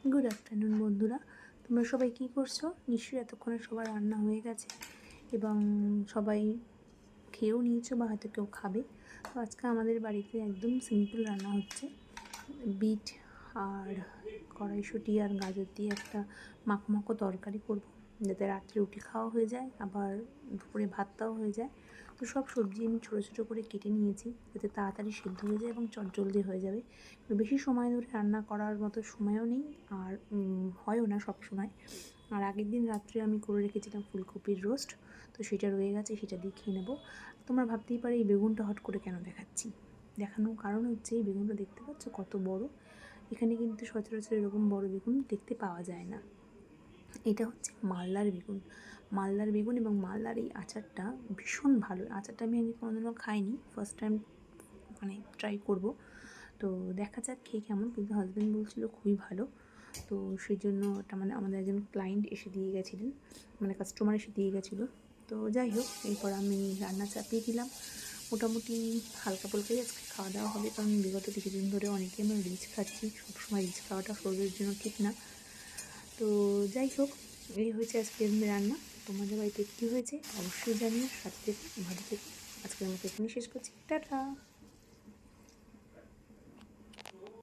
Good afternoon বন্ধুরা, তোমরা সবাই কী করছো? নিশ্চয়ই এতক্ষণে সবার রান্না হয়ে গেছে এবং সবাই খেয়েও নিয়েছো বা হয়তো কেউ খাবে। তো আজকে আমাদের বাড়িতে একদম সিম্পল রান্না হচ্ছে। বিট আর কড়াইশুঁটি আর গাজর দিয়ে একটা মাখো মাখো তরকারি করব, যাতে রাত্রে রুটি খাওয়া হয়ে যায় আবার দুপুরে ভাতটাও হয়ে যায়। তো সব সবজি আমি ছোটো ছোটো করে কেটে নিয়েছি যাতে তাড়াতাড়ি সেদ্ধ হয়ে যায় এবং চটজলদি হয়ে যাবে। বেশি সময় ধরে রান্না করার মতো সময়ও নেই আর হয়ও না সব সময়। আর আগের দিন রাত্রে আমি করে রেখেছিলাম ফুলকপির রোস্ট, তো সেটা রয়ে গেছে, সেটা দিয়ে খেয়ে নেবো। তোমরা ভাবতেই পারো এই বেগুনটা হট করে কেন দেখাচ্ছি। দেখানোর কারণ হচ্ছে এই বেগুনটা দেখতে পাচ্ছ কত বড়। এখানে কিন্তু সচরাচর এরকম বড় বেগুন দেখতে পাওয়া যায় না। এটা হচ্ছে মালদার বেগুন। মালদার বেগুন এবং মালদার এই আচারটা ভীষণ ভালো। আচারটা আমি আগে কোনোদিনও খাইনি, ফার্স্ট টাইম ট্রাই করব। তো দেখা যাক খেয়ে কেমন, কিন্তু হাজব্যান্ড বলছিল খুবই ভালো। তো সেই জন্য ওটা আমাদের একজন ক্লায়েন্ট এসে দিয়ে গেছিলেন, কাস্টমার এসে দিয়ে গেছিলো। তো যাই হোক, এরপর আমি রান্না চাপিয়ে দিলাম। মোটামুটি হালকা ফুলকাই আজকে খাওয়া দাওয়া হবে, কারণ বিগত কিছুদিন ধরে অনেকেই আমরা রিচ খাচ্ছি। সবসময় রিচ খাওয়াটা শরীরের জন্য ঠিক না। তো যাই হোক, এই হয়েছে আজকের রান্না। তোমাদের বাড়িতে কী হয়েছে অবশ্যই জানিও, সাথে ভালো থেকে। আজকের মতো এখানে শেষ করছি, টাটা।